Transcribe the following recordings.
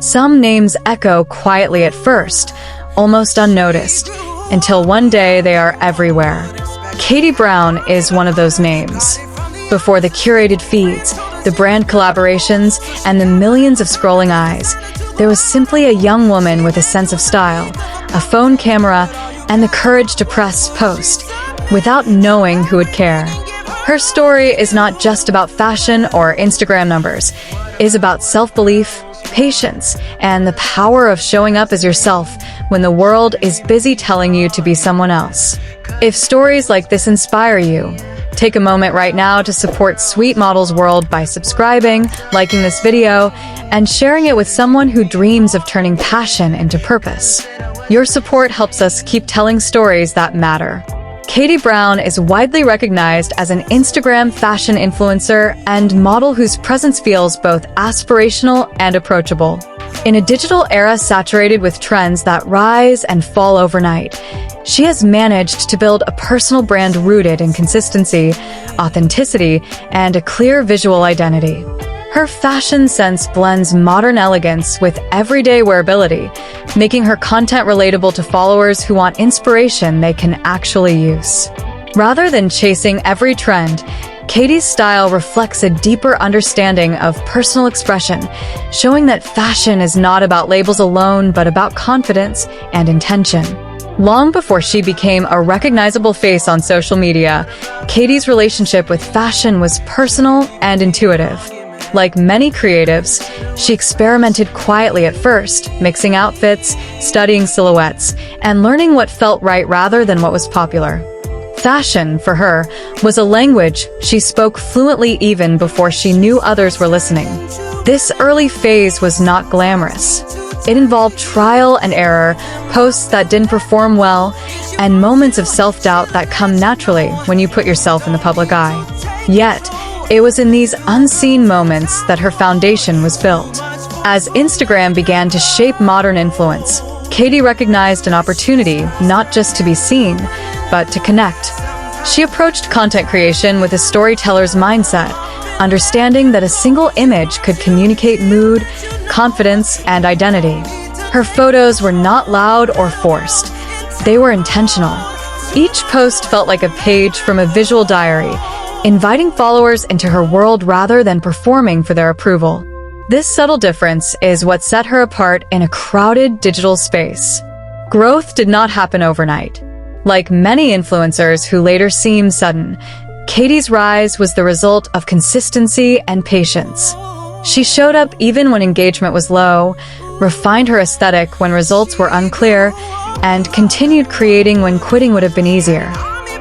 Some names echo quietly at first, almost unnoticed, until one day they are everywhere. Katie Brown is one of those names. Before the curated feeds, the brand collaborations, and the millions of scrolling eyes, there was simply a young woman with a sense of style, a phone camera, and the courage to press post, without knowing who would care. Her story is not just about fashion or Instagram numbers. It is about self-belief, patience, and the power of showing up as yourself when the world is busy telling you to be someone else. If stories like this inspire you, take a moment right now to support Sweet Models World by subscribing, liking this video, and sharing it with someone who dreams of turning passion into purpose. Your support helps us keep telling stories that matter. Katie Brown is widely recognized as an Instagram fashion influencer and model whose presence feels both aspirational and approachable. In a digital era saturated with trends that rise and fall overnight, she has managed to build a personal brand rooted in consistency, authenticity, and a clear visual identity. Her fashion sense blends modern elegance with everyday wearability, making her content relatable to followers who want inspiration they can actually use. Rather than chasing every trend, Katie's style reflects a deeper understanding of personal expression, showing that fashion is not about labels alone, but about confidence and intention. Long before she became a recognizable face on social media, Katie's relationship with fashion was personal and intuitive. Like many creatives, she experimented quietly at first, mixing outfits, studying silhouettes, and learning what felt right rather than what was popular. Fashion, for her, was a language she spoke fluently even before she knew others were listening. This early phase was not glamorous. It involved trial and error, posts that didn't perform well, and moments of self-doubt that come naturally when you put yourself in the public eye. Yet, it was in these unseen moments that her foundation was built. As Instagram began to shape modern influence, Katie recognized an opportunity not just to be seen, but to connect. She approached content creation with a storyteller's mindset, understanding that a single image could communicate mood, confidence, and identity. Her photos were not loud or forced. They were intentional. Each post felt like a page from a visual diary, inviting followers into her world rather than performing for their approval. This subtle difference is what set her apart in a crowded digital space. Growth did not happen overnight. Like many influencers who later seemed sudden, Katie's rise was the result of consistency and patience. She showed up even when engagement was low, refined her aesthetic when results were unclear, and continued creating when quitting would have been easier.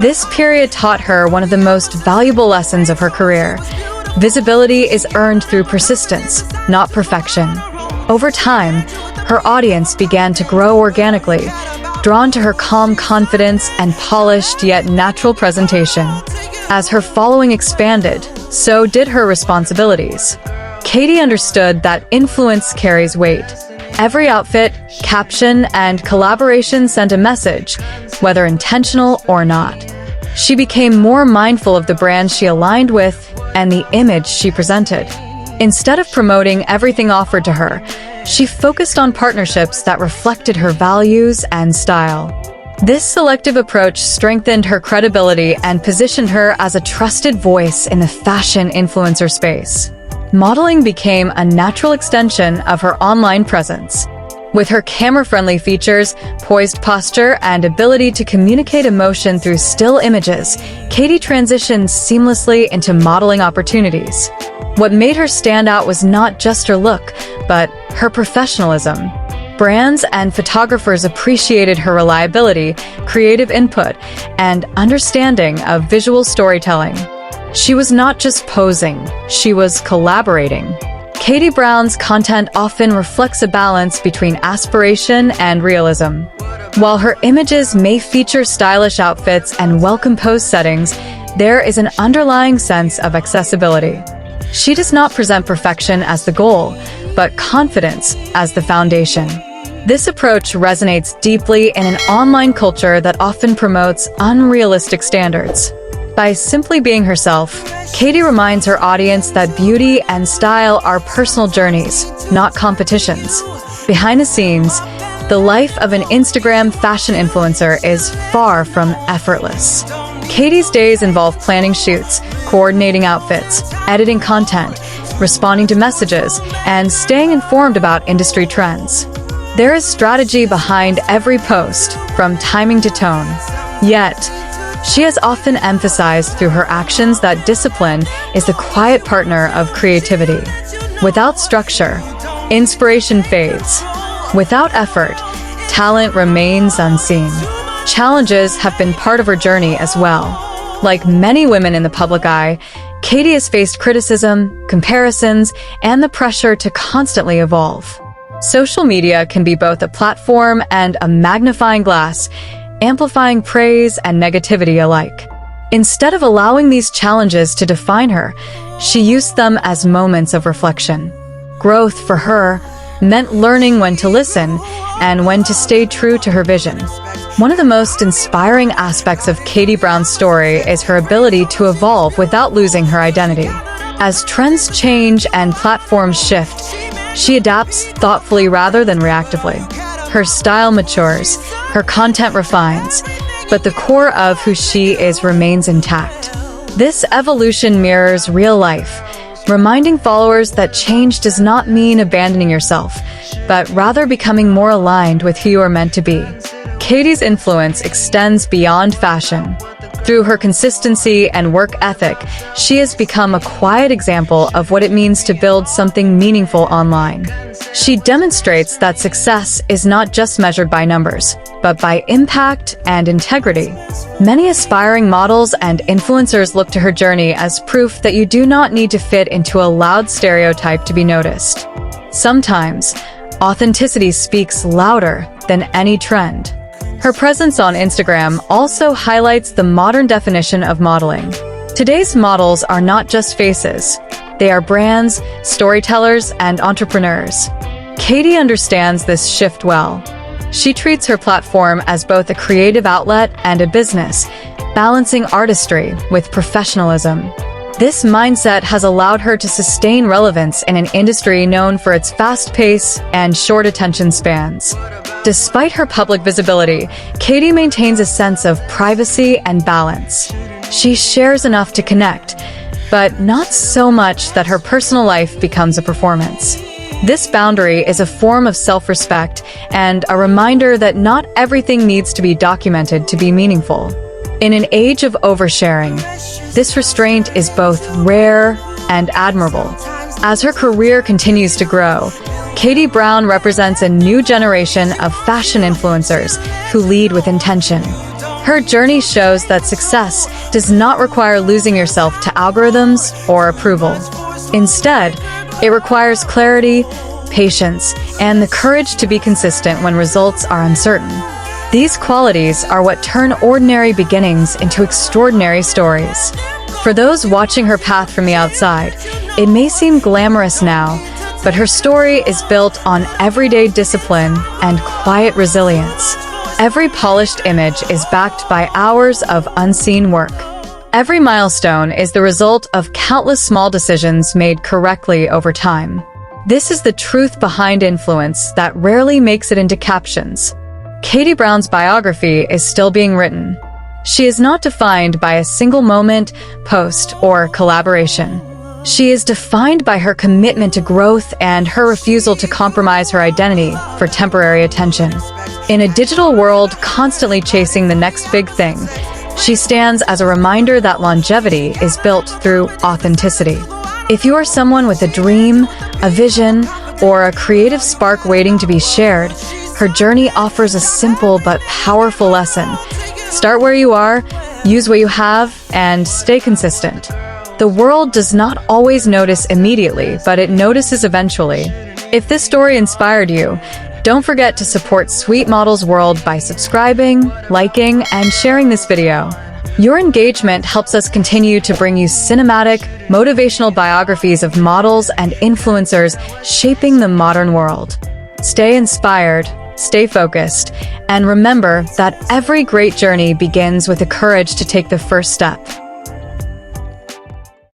This period taught her one of the most valuable lessons of her career. Visibility is earned through persistence, not perfection. Over time, her audience began to grow organically, drawn to her calm confidence and polished yet natural presentation. As her following expanded, so did her responsibilities. Katie understood that influence carries weight. Every outfit, caption, and collaboration sent a message, whether intentional or not. She became more mindful of the brand she aligned with and the image she presented. Instead of promoting everything offered to her, she focused on partnerships that reflected her values and style. This selective approach strengthened her credibility and positioned her as a trusted voice in the fashion influencer space. Modeling became a natural extension of her online presence. With her camera-friendly features, poised posture, and ability to communicate emotion through still images, Katie transitioned seamlessly into modeling opportunities. What made her stand out was not just her look, but her professionalism. Brands and photographers appreciated her reliability, creative input, and understanding of visual storytelling. She was not just posing, she was collaborating. Katie Brown's content often reflects a balance between aspiration and realism. While her images may feature stylish outfits and well-composed settings, there is an underlying sense of accessibility. She does not present perfection as the goal, but confidence as the foundation. This approach resonates deeply in an online culture that often promotes unrealistic standards. By simply being herself, Katie reminds her audience that beauty and style are personal journeys, not competitions. Behind the scenes, the life of an Instagram fashion influencer is far from effortless. Katie's days involve planning shoots, coordinating outfits, editing content, responding to messages, and staying informed about industry trends. There is strategy behind every post, from timing to tone. Yet, she has often emphasized through her actions that discipline is the quiet partner of creativity. Without structure, inspiration fades. Without effort, talent remains unseen. Challenges have been part of her journey as well. Like many women in the public eye, Katie has faced criticism, comparisons, and the pressure to constantly evolve. Social media can be both a platform and a magnifying glass, amplifying praise and negativity alike. Instead of allowing these challenges to define her, she used them as moments of reflection. Growth for her meant learning when to listen and when to stay true to her vision. One of the most inspiring aspects of Katie Brown's story is her ability to evolve without losing her identity. As trends change and platforms shift, she adapts thoughtfully rather than reactively. Her style matures, her content refines, but the core of who she is remains intact. This evolution mirrors real life, reminding followers that change does not mean abandoning yourself, but rather becoming more aligned with who you are meant to be. Katie's influence extends beyond fashion. Through her consistency and work ethic, she has become a quiet example of what it means to build something meaningful online. She demonstrates that success is not just measured by numbers, but by impact and integrity. Many aspiring models and influencers look to her journey as proof that you do not need to fit into a loud stereotype to be noticed. Sometimes, authenticity speaks louder than any trend. Her presence on Instagram also highlights the modern definition of modeling. Today's models are not just faces. They are brands, storytellers, and entrepreneurs. Katie understands this shift well. She treats her platform as both a creative outlet and a business, balancing artistry with professionalism. This mindset has allowed her to sustain relevance in an industry known for its fast pace and short attention spans. Despite her public visibility, Katie maintains a sense of privacy and balance. She shares enough to connect, but not so much that her personal life becomes a performance. This boundary is a form of self-respect and a reminder that not everything needs to be documented to be meaningful. In an age of oversharing, this restraint is both rare and admirable. As her career continues to grow, Katie Brown represents a new generation of fashion influencers who lead with intention. Her journey shows that success does not require losing yourself to algorithms or approval. Instead, it requires clarity, patience, and the courage to be consistent when results are uncertain. These qualities are what turn ordinary beginnings into extraordinary stories. For those watching her path from the outside, it may seem glamorous now, but her story is built on everyday discipline and quiet resilience. Every polished image is backed by hours of unseen work. Every milestone is the result of countless small decisions made correctly over time. This is the truth behind influence that rarely makes it into captions. Katie Brown's biography is still being written. She is not defined by a single moment, post, or collaboration. She is defined by her commitment to growth and her refusal to compromise her identity for temporary attention. In a digital world constantly chasing the next big thing, she stands as a reminder that longevity is built through authenticity. If you are someone with a dream, a vision, or a creative spark waiting to be shared, her journey offers a simple but powerful lesson. Start where you are, use what you have, and stay consistent. The world does not always notice immediately, but it notices eventually. If this story inspired you, don't forget to support Sweet Models World by subscribing, liking, and sharing this video. Your engagement helps us continue to bring you cinematic, motivational biographies of models and influencers shaping the modern world. Stay inspired, stay focused, and remember that every great journey begins with the courage to take the first step.